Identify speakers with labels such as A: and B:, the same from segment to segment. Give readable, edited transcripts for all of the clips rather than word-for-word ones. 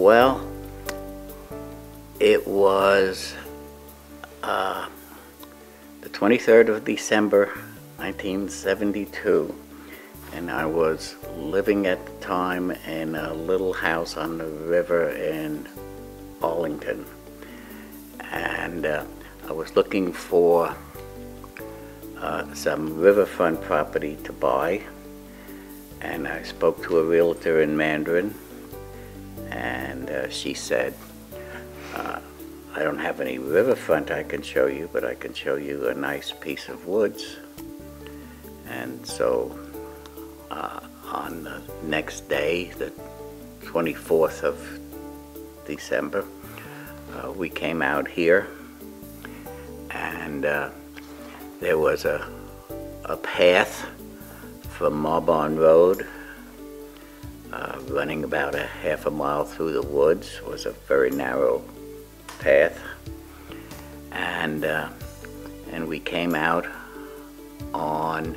A: Well, it was the 23rd of December, 1972, and I was living at the time in a little house on the river in Arlington, and I was looking for some riverfront property to buy, and I spoke to a realtor in Mandarin, and she said, I don't have any riverfront I can show you, but I can show you a nice piece of woods. And so on the next day, the 24th of December, we came out here, and there was a path from Marbarn Road running about a half a mile through the woods. It was a very narrow path, and we came out on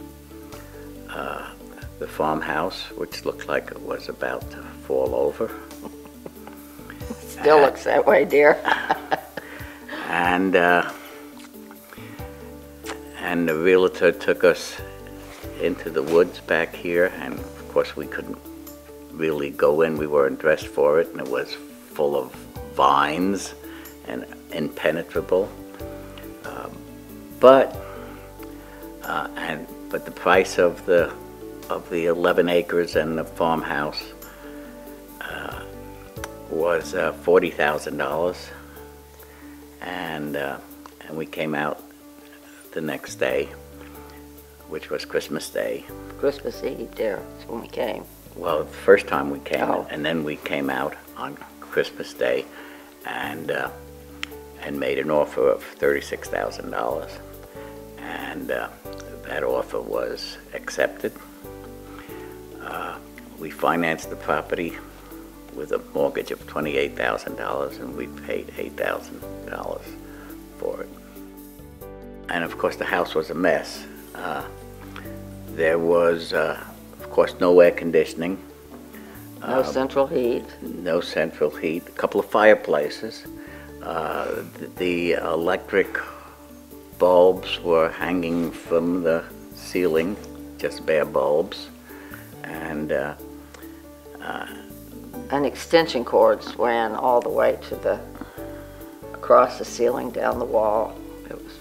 A: the farmhouse, which looked like it was about to fall over.
B: Still looks that way, dear.
A: and the realtor took us into the woods back here, and of course we couldn't really go in. We weren't dressed for it, and it was full of vines and impenetrable. But the price of the 11 acres and the farmhouse was $40,000, and we came out the next day, which was Christmas Day.
B: Christmas Eve, dear, that's when we came.
A: Well, the first time we came,
B: Oh.
A: and then we came out on Christmas Day, and made an offer of $36,000, and that offer was accepted. We financed the property with a mortgage of $28,000, and we paid $8,000 for it. And of course, the house was a mess. There was, of course, no air conditioning.
B: No central heat.
A: No central heat. A couple of fireplaces. The electric bulbs were hanging from the ceiling, just bare bulbs, and
B: extension cords ran all the way to across the ceiling, down the wall. It was.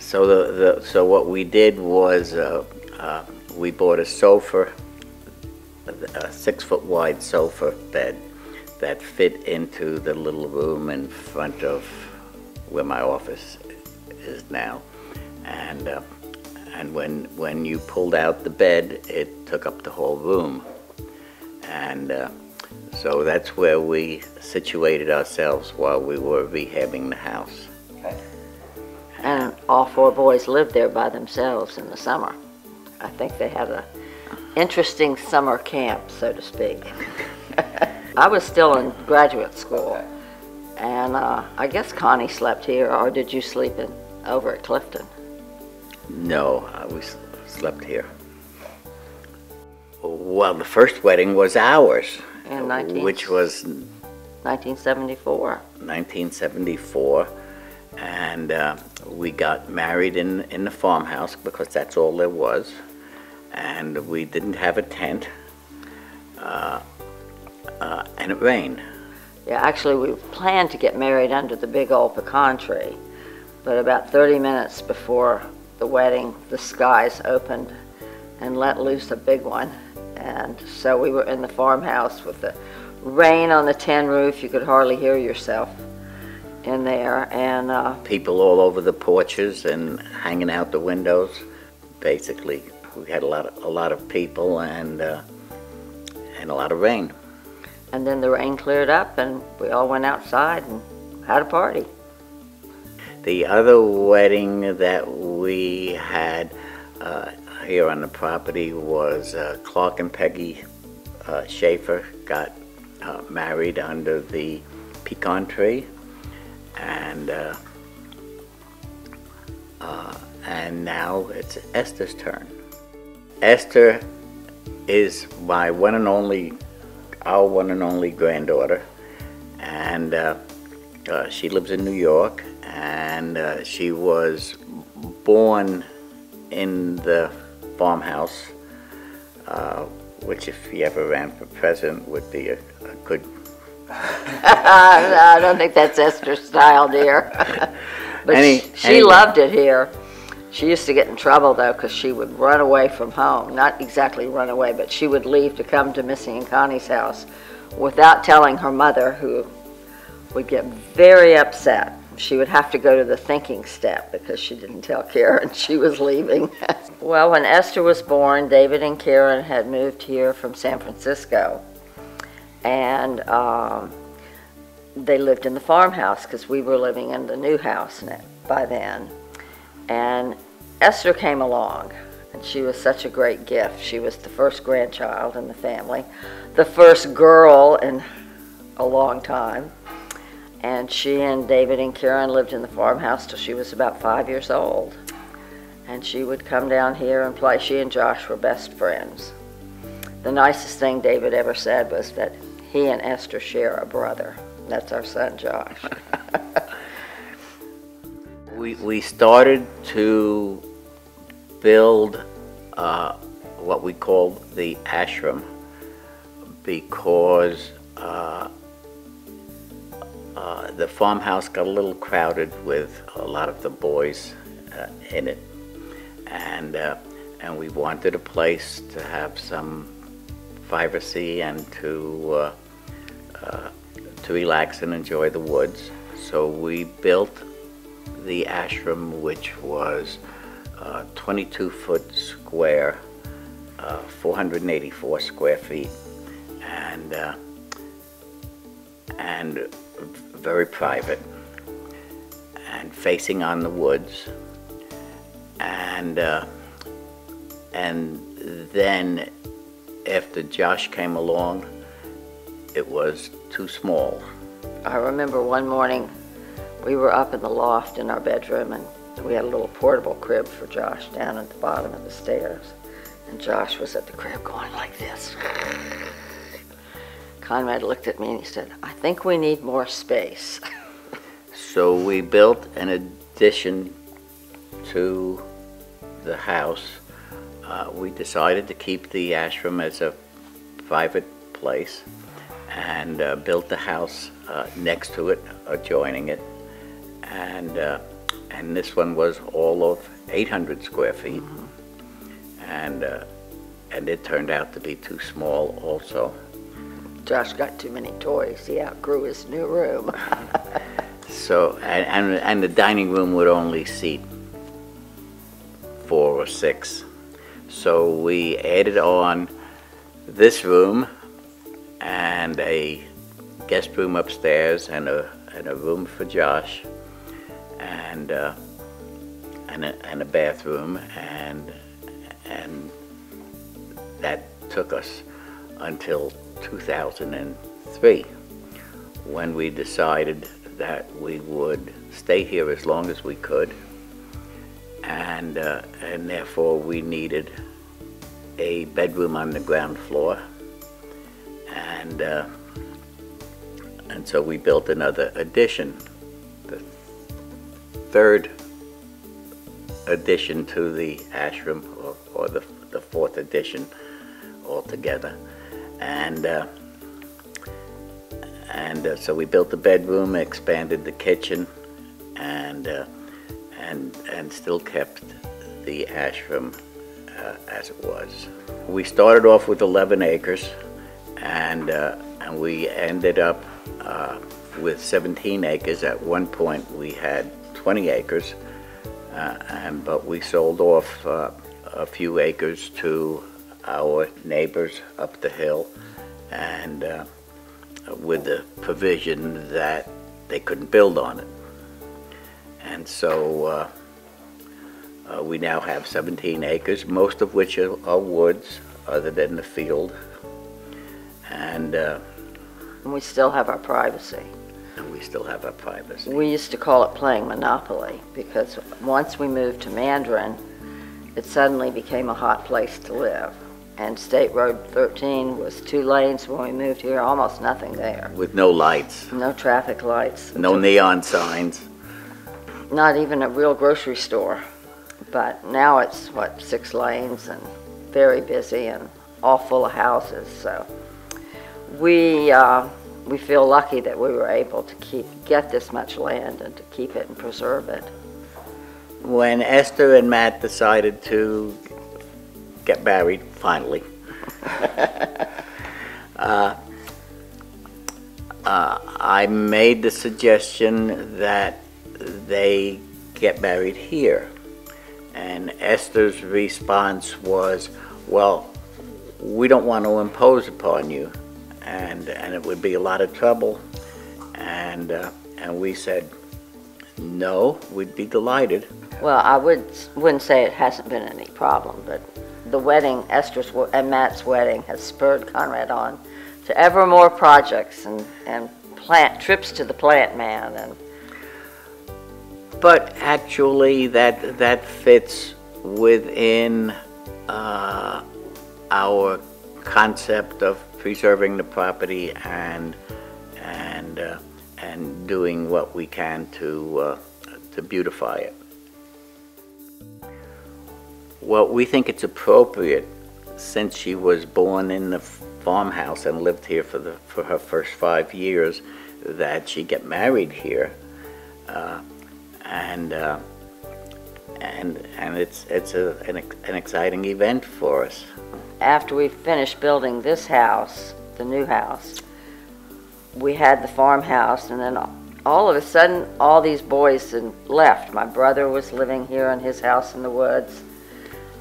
A: So what we did was we bought a sofa, a 6-foot wide sofa bed that fit into the little room in front of where my office is now, and when you pulled out the bed, it took up the whole room, and so that's where we situated ourselves while we were rehabbing the house.
B: Okay. And all 4 boys lived there by themselves in the summer. I think they had an interesting summer camp, so to speak. I was still in graduate school, and I guess Connie slept here, or did you sleep over at Clifton?
A: No, we slept here. Well, the first wedding was ours, which was
B: 1974.
A: 1974, and we got married in the farmhouse because that's all there was, and we didn't have a tent, and it rained.
B: Yeah, actually we planned to get married under the big old pecan tree, but about 30 minutes before the wedding, the skies opened and let loose a big one, and so we were in the farmhouse with the rain on the tin roof. You could hardly hear yourself in there, and
A: people all over the porches and hanging out the windows. Basically, we had a lot of people and a lot of rain.
B: And then the rain cleared up, and we all went outside and had a party.
A: The other wedding that we had here on the property was Clark and Peggy Schaefer got married under the pecan tree, and now it's Esther's turn. Esther is my one and only our one and only granddaughter, and she lives in New York, and she was born in the farmhouse, which if he ever ran for president would be a good...
B: I don't think that's Esther's style, dear. But she loved it here. She used to get in trouble, though, because she would run away from home. Not exactly run away, but she would leave to come to Missy and Connie's house without telling her mother, who would get very upset. She would have to go to the thinking step because she didn't tell Karen she was leaving. Well, when Esther was born, David and Karen had moved here from San Francisco. And they lived in the farmhouse because we were living in the new house by then. And Esther came along, and she was such a great gift. She was the first grandchild in the family, the first girl in a long time. And she and David and Karen lived in the farmhouse till she was about 5 years old. And she would come down here and play. She and Josh were best friends. The nicest thing David ever said was that he and Esther share a brother. That's our son, Josh.
A: We started to build what we called the ashram because the farmhouse got a little crowded with a lot of the boys in it, and we wanted a place to have some privacy and to relax and enjoy the woods. So we built the ashram, which was 22-foot square, 484 square feet, and very private, and facing on the woods. And then after Josh came along, it was too small.
B: I remember one morning we were up in the loft in our bedroom, and we had a little portable crib for Josh down at the bottom of the stairs. And Josh was at the crib going like this. Conrad looked at me and he said, "I think we need more space."
A: So we built an addition to the house. We decided to keep the ashram as a private place, and built the house next to it, adjoining it, and this one was all of 800 square feet, and it turned out to be too small also.
B: Josh got too many toys. He outgrew his new room.
A: So, and the dining room would only seat 4 or 6. So we added on this room and a guest room upstairs and a room for Josh and a bathroom, and that took us until 2003, when we decided that we would stay here as long as we could, and therefore we needed a bedroom on the ground floor, and so we built another addition, the third addition to the ashram, or the fourth addition altogether. And so we built the bedroom, expanded the kitchen, and still kept the ashram as it was. We started off with 11 acres, and we ended up with 17 acres. At one point we had 20 acres, but we sold off a few acres to our neighbors up the hill, and with the provision that they couldn't build on it. And so we now have 17 acres, most of which are woods, other than the field. And
B: we still have our privacy. We used to call it playing Monopoly, because once we moved to Mandarin, it suddenly became a hot place to live. and State Road 13 was 2 lanes when we moved here, almost nothing there.
A: With no lights,
B: No traffic lights.
A: no neon signs.
B: Not even a real grocery store. But now it's, what, 6 lanes and very busy and all full of houses. So we feel lucky that we were able to get this much land and to keep it and preserve it.
A: When Esther and Matt decided to get married, finally, I made the suggestion that they get married here. And Esther's response was, well, we don't want to impose upon you, and it would be a lot of trouble. And we said, no, we'd be delighted.
B: Well, I wouldn't say it hasn't been any problem, but the wedding, Esther's and Matt's wedding, has spurred Conrad on to ever more projects and trips to the plant man. And
A: but actually, that fits within our concept of preserving the property and doing what we can to beautify it. Well, we think it's appropriate, since she was born in the farmhouse and lived here for her first 5 years, that she get married here. And it's an exciting event for us.
B: After we finished building this house, the new house, we had the farmhouse, and then all of a sudden, all these boys left. My brother was living here in his house in the woods,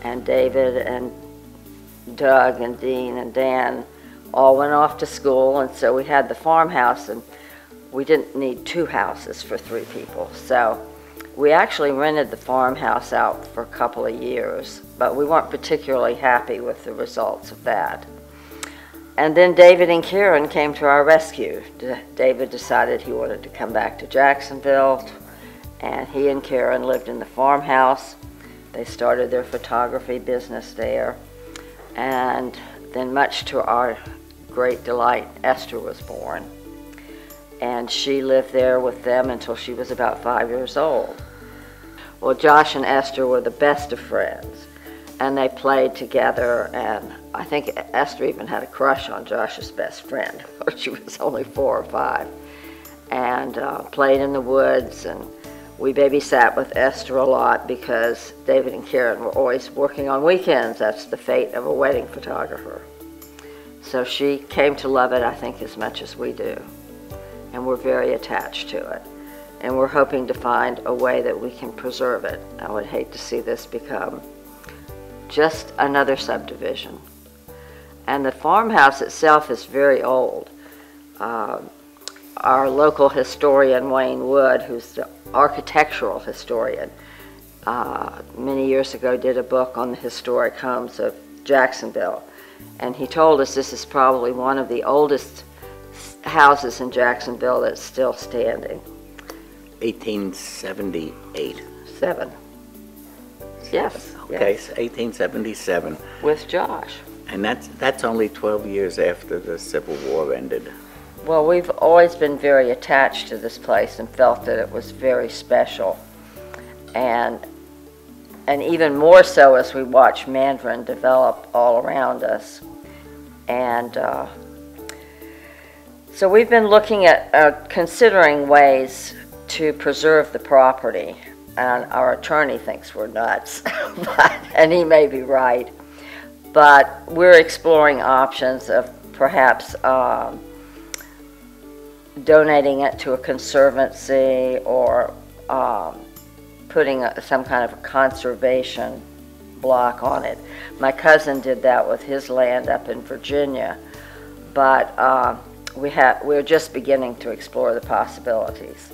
B: and David and Doug and Dean and Dan all went off to school, and so we had the farmhouse, and we didn't need 2 houses for 3 people. So we actually rented the farmhouse out for a couple of years, but we weren't particularly happy with the results of that. And then David and Karen came to our rescue. David decided he wanted to come back to Jacksonville, and he and Karen lived in the farmhouse. They started their photography business there, and then, much to our great delight, Esther was born. And she lived there with them until she was about 5 years old. Well, Josh and Esther were the best of friends, and they played together, and I think Esther even had a crush on Josh's best friend, or she was only 4 or 5, and played in the woods, and we babysat with Esther a lot because David and Karen were always working on weekends. That's the fate of a wedding photographer. So she came to love it, I think, as much as we do. And we're very attached to it. And we're hoping to find a way that we can preserve it. I would hate to see this become just another subdivision. And the farmhouse itself is very old. Our local historian, Wayne Wood, who's the architectural historian, many years ago did a book on the historic homes of Jacksonville. And he told us this is probably one of the oldest houses in Jacksonville that's still standing.
A: 1878.
B: 7. Yes.
A: Okay,
B: yes.
A: so 1877.
B: With Josh.
A: And that's only 12 years after the Civil War ended.
B: Well, we've always been very attached to this place and felt that it was very special. And even more so as we watch Mandarin develop all around us. And so we've been looking at considering ways to preserve the property. And our attorney thinks we're nuts, and he may be right. But we're exploring options of perhaps donating it to a conservancy or putting some kind of a conservation block on it. My cousin did that with his land up in Virginia, but we're just beginning to explore the possibilities.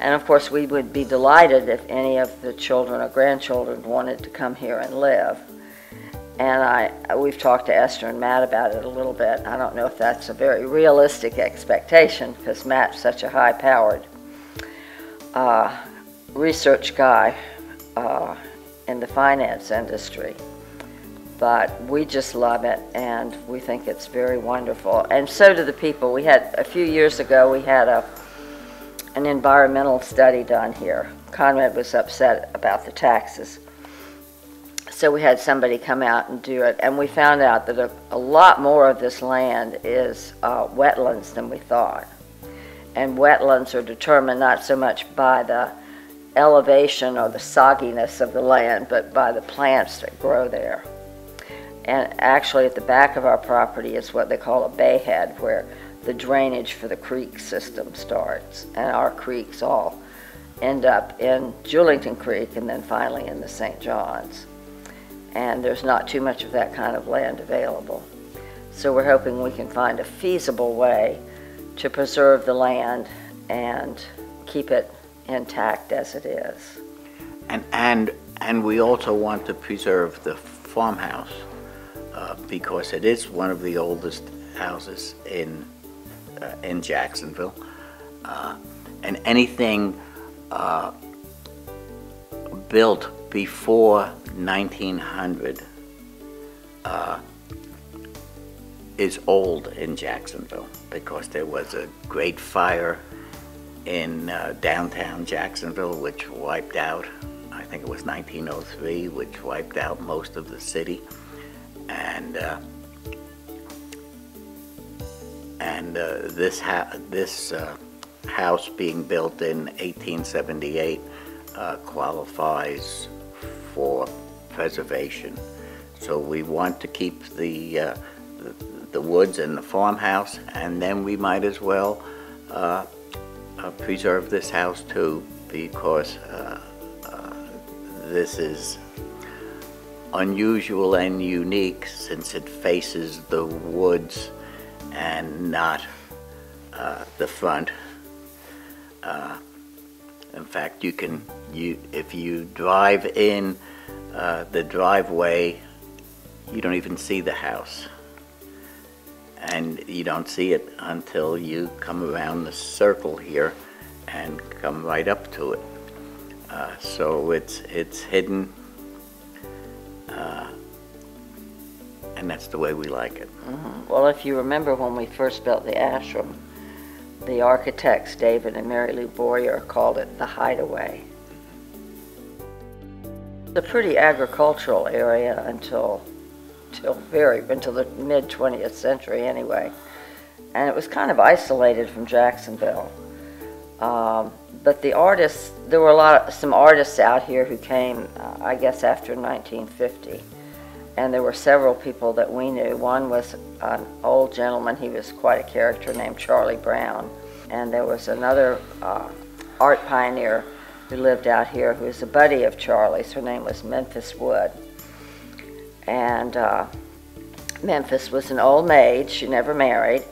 B: And of course, we would be delighted if any of the children or grandchildren wanted to come here and live. And we've talked to Esther and Matt about it a little bit. I don't know if that's a very realistic expectation because Matt's such a high-powered research guy in the finance industry. but we just love it, and we think it's very wonderful. And so do the people. We had, a few years ago, we had an environmental study done here. Conrad was upset about the taxes. So we had somebody come out and do it, and we found out that a lot more of this land is wetlands than we thought. And wetlands are determined not so much by the elevation or the sogginess of the land, but by the plants that grow there. And actually at the back of our property is what they call a bayhead, where the drainage for the creek system starts. And our creeks all end up in Julington Creek and then finally in the St. John's. And there's not too much of that kind of land available. So we're hoping we can find a feasible way to preserve the land and keep it intact as it is.
A: And we also want to preserve the farmhouse because it is one of the oldest houses in Jacksonville, and anything built before 1900 is old in Jacksonville, because there was a great fire in downtown Jacksonville which wiped out, I think it was 1903, which wiped out most of the city. And this house being built in 1878 qualifies for preservation. So we want to keep the woods and the farmhouse, and then we might as well preserve this house too, because this is unusual and unique since it faces the woods and not the front. In fact, if you drive in the driveway, you don't even see the house. And you don't see it until you come around the circle here and come right up to it. So it's hidden, and that's the way we like it.
B: Mm-hmm. Well, if you remember when we first built the ashram, the architects David and Mary Lou Boyer called it the Hideaway. It's a pretty agricultural area until the mid-20th century anyway, and it was kind of isolated from Jacksonville. But the artists, there were some artists out here who came, I guess, after 1950, and there were several people that we knew. One was an old gentleman, he was quite a character, named Charlie Brown, and there was another art pioneer who lived out here who was a buddy of Charlie's. Her name was Memphis Wood. And Memphis was an old maid, she never married,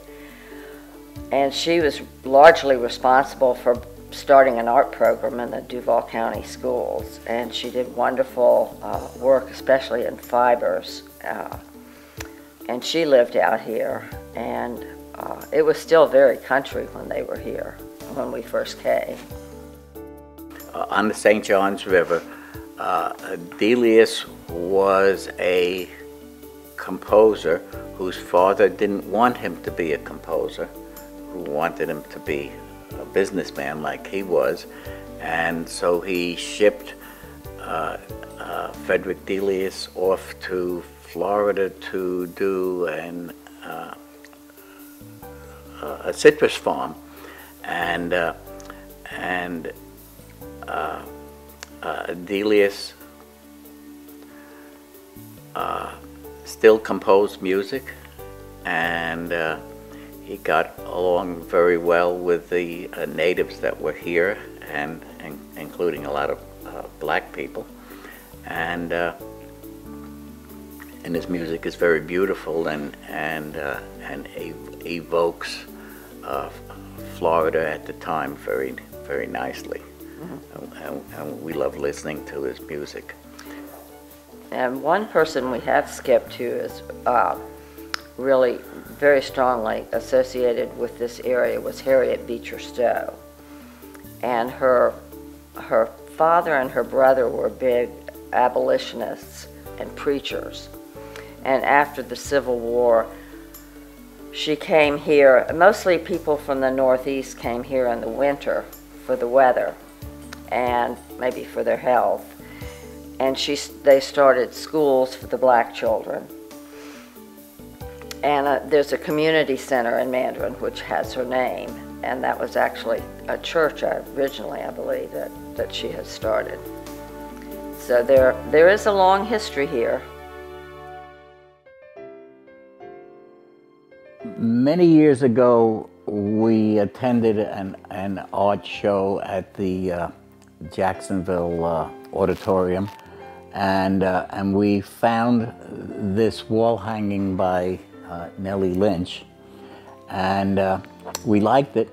B: and she was largely responsible for starting an art program in the Duval County schools, and she did wonderful work, especially in fibers, and she lived out here, and it was still very country when they were here, when we first came.
A: On the St. Johns River, Delius was a composer whose father didn't want him to be a composer, who wanted him to be a businessman like he was, and so he shipped Frederick Delius off to Florida to do a citrus farm, and Delius still composed music, and he got along very well with the natives that were here, and including a lot of black people, and his music is very beautiful and evokes Florida at the time very, very nicely. Mm-hmm. and we love listening to his music.
B: And one person we have skipped who is really very strongly associated with this area was Harriet Beecher Stowe. And her father and her brother were big abolitionists and preachers. And after the Civil War, she came here. Mostly people from the Northeast came here in the winter for the weather and maybe for their health. And they started schools for the black children. And there's a community center in Mandarin which has her name, and that was actually a church originally, I believe, that she had started. So there is a long history here.
A: Many years ago, we attended an art show at the Jacksonville Auditorium, and we found this wall hanging by Nellie Lynch, and we liked it.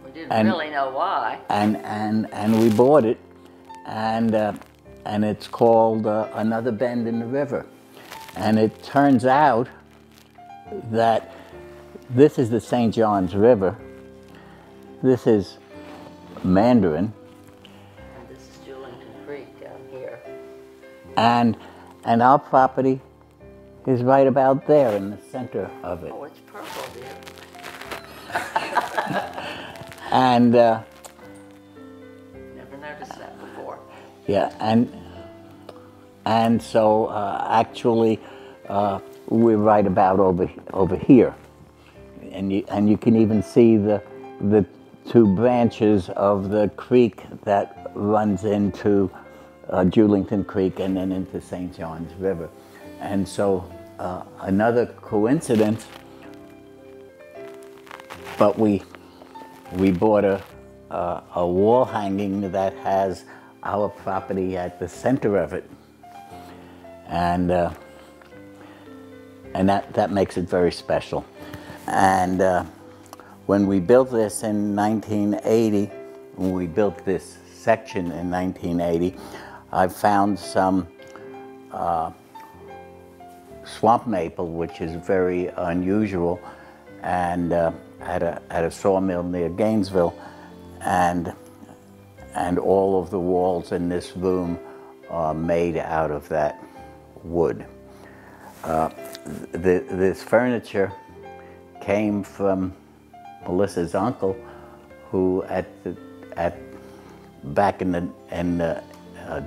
B: We didn't really know why.
A: And we bought it, and it's called Another Bend in the River. And it turns out that this is the St. John's River. This is Mandarin.
B: And this is Julington Creek down here.
A: And our property is right about there in the center of it.
B: Oh, it's purple, dear.
A: And
B: never noticed that before.
A: yeah, and so actually we're right about over here, and you can even see the two branches of the creek that runs into Julington Creek and then into St. John's River. And so another coincidence, but we bought a wall hanging that has our property at the center of it, and that makes it very special. And when we built this in 1980, when we built this section in 1980, I found some swamp maple, which is very unusual, and at a sawmill near Gainesville, and all of the walls in this room are made out of that wood. This furniture came from Melissa's uncle, who back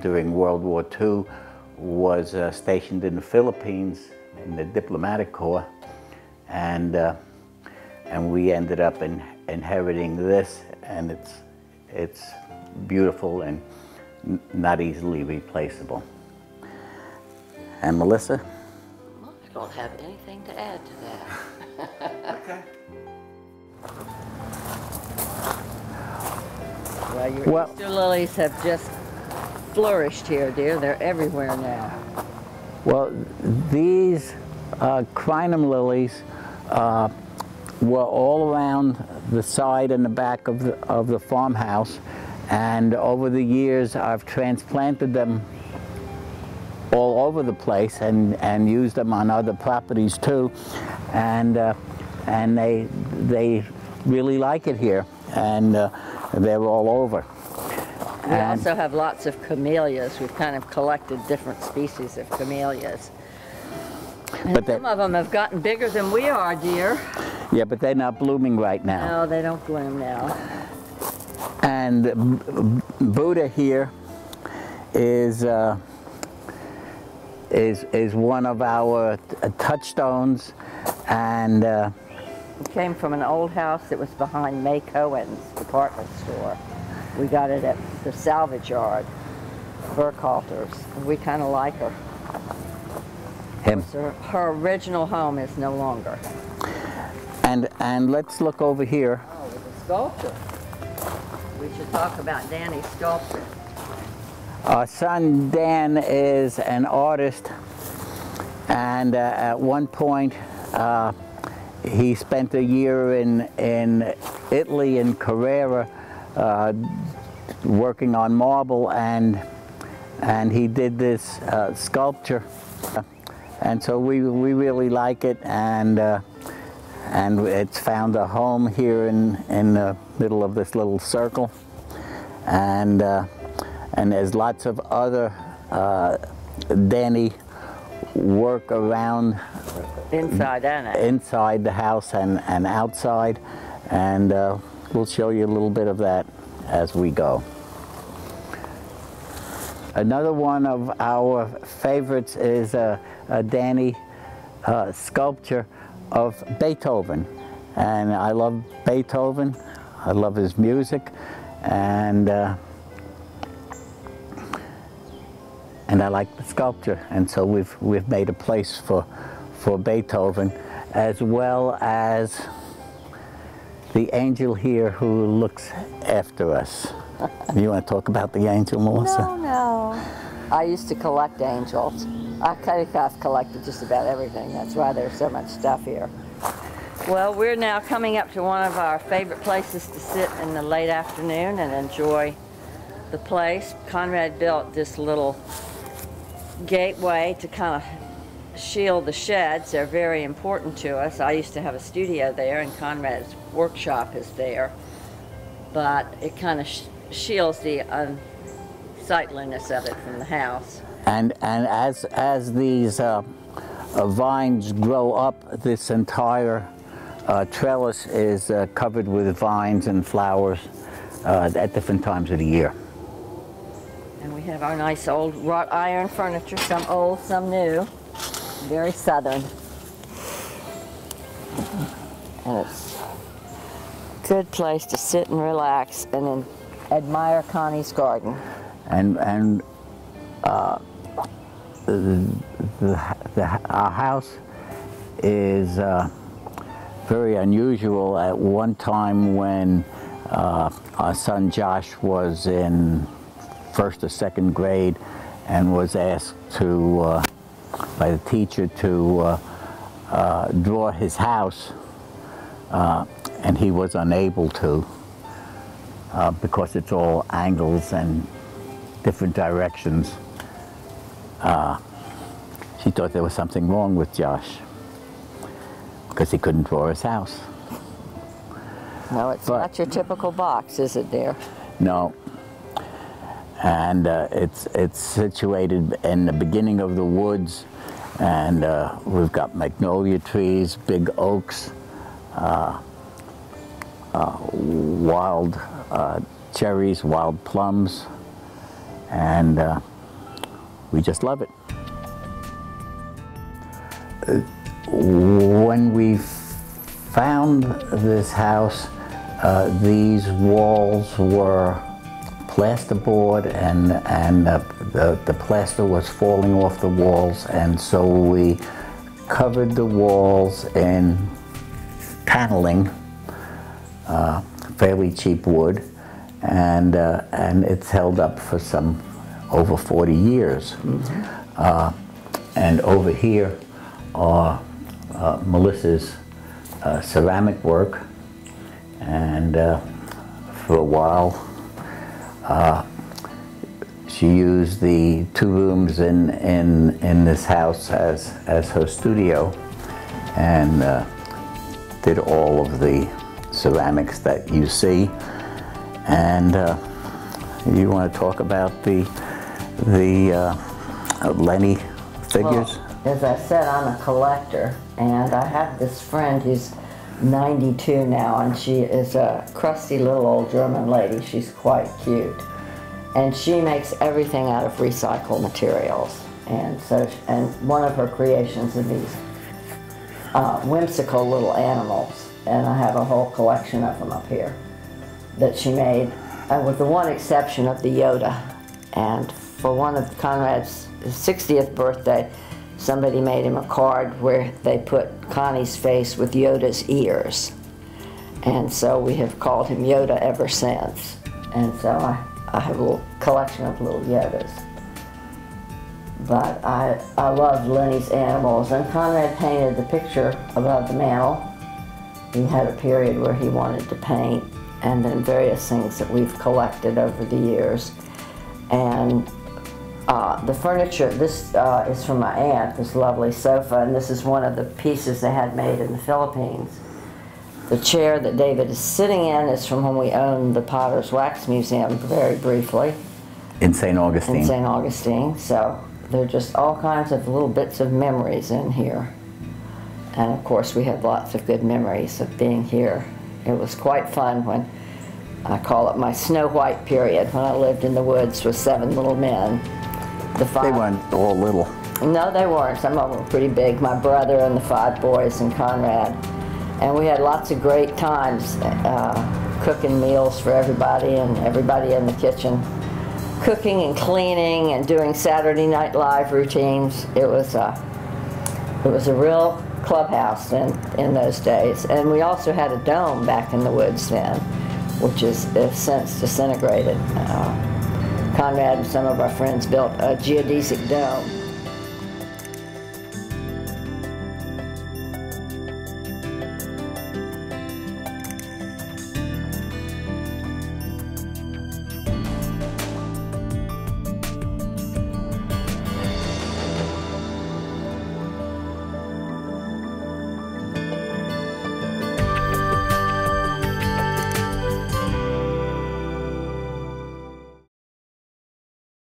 A: during World War II was stationed in the Philippines in the diplomatic corps, and we ended up inheriting this, and it's beautiful and not easily replaceable. And Melissa?
B: I don't have anything to add to that.
A: Okay.
B: Well, your Easter lilies have just flourished here, dear. They're everywhere now.
A: Well, these crinum lilies were all around the side and the back of the farmhouse, and over the years I've transplanted them all over the place and used them on other properties too, and they really like it here, and they're all over.
B: We also have lots of camellias. We've kind of collected different species of camellias. And some of them have gotten bigger than we are, dear.
A: Yeah, but they're not blooming right now.
B: No, they don't bloom now.
A: And Buddha here is one of our touchstones, and
B: it came from an old house that was behind May Cohen's department store. We got it at the salvage yard, Burkhalter's. We kind of like her. So her original home is no longer.
A: And let's look over here.
B: Oh, with the sculpture. We should talk about Danny's sculpture.
A: Our son Dan is an artist, and at one point he spent a year in Italy, in Carrara, working on marble, and he did this sculpture, and so we really like it, and it's found a home here in the middle of this little circle, and there's lots of other Danny work around
B: Inside and out.
A: inside the house and outside, and we'll show you a little bit of that as we go. Another one of our favorites is a Danny sculpture of Beethoven, and I love Beethoven. I love his music, and I like the sculpture, and so we've made a place for Beethoven, as well as the angel here who looks after us. You want to talk about the angel, Melissa?
B: No. I used to collect angels. I kind of collected just about everything. That's why there's so much stuff here. Well, we're now coming up to one of our favorite places to sit in the late afternoon and enjoy the place. Conrad built this little gateway to kind of shield the sheds. They're very important to us. I used to have a studio there, and Conrad's workshop is there, but it kind of shields the unsightliness of it from the house.
A: And as these vines grow up, this entire trellis is covered with vines and flowers at different times of the year.
B: And we have our nice old wrought iron furniture, some old, some new, very southern. And it's a good place to sit and relax and then admire Connie's garden.
A: And our house is very unusual. At one time when our son Josh was in first or second grade and was asked to by the teacher to draw his house, and he was unable to because it's all angles and different directions. She thought there was something wrong with Josh because he couldn't draw his house.
B: No, it's not your typical box, is it, dear?
A: No. And it's situated in the beginning of the woods, and we've got magnolia trees, big oaks, wild cherries, wild plums, and we just love it. When we found this house, these walls were plasterboard, and the plaster was falling off the walls, and so we covered the walls in paneling, fairly cheap wood, and it's held up for some over 40 years. Mm-hmm. And over here are Melissa's ceramic work, and for a while she used the 2 rooms in this house as her studio, and did all of the ceramics that you see. And you want to talk about the Lenny figures?
B: Well, as I said, I'm a collector, and I have this friend who's 92 now, and she is a crusty little old German lady. She's quite cute, and she makes everything out of recycled materials. And so, and one of her creations are these whimsical little animals, and I have a whole collection of them up here that she made, with the one exception of the Yoda. And for one of Conrad's 60th birthday, somebody made him a card where they put Connie's face with Yoda's ears. And so we have called him Yoda ever since. And so I have a little collection of little Yodas. But I love Lenny's animals, and Conrad painted the picture above the mantel. He had a period where he wanted to paint, and then various things that we've collected over the years. And the furniture, this is from my aunt, this lovely sofa, and this is one of the pieces they had made in the Philippines. The chair that David is sitting in is from when we owned the Potter's Wax Museum very briefly.
A: In St. Augustine.
B: In St. Augustine. So there are just all kinds of little bits of memories in here. And of course we have lots of good memories of being here. It was quite fun when, I call it my Snow White period, when I lived in the woods with 7 little men.
C: They weren't all little.
B: No, they weren't. Some of them were pretty big. My brother and the 5 boys and Conrad. And we had lots of great times cooking meals for everybody, and everybody in the kitchen cooking and cleaning and doing Saturday Night Live routines. It was a real clubhouse in those days. And we also had a dome back in the woods then, which is since disintegrated. Conrad and some of our friends built a geodesic dome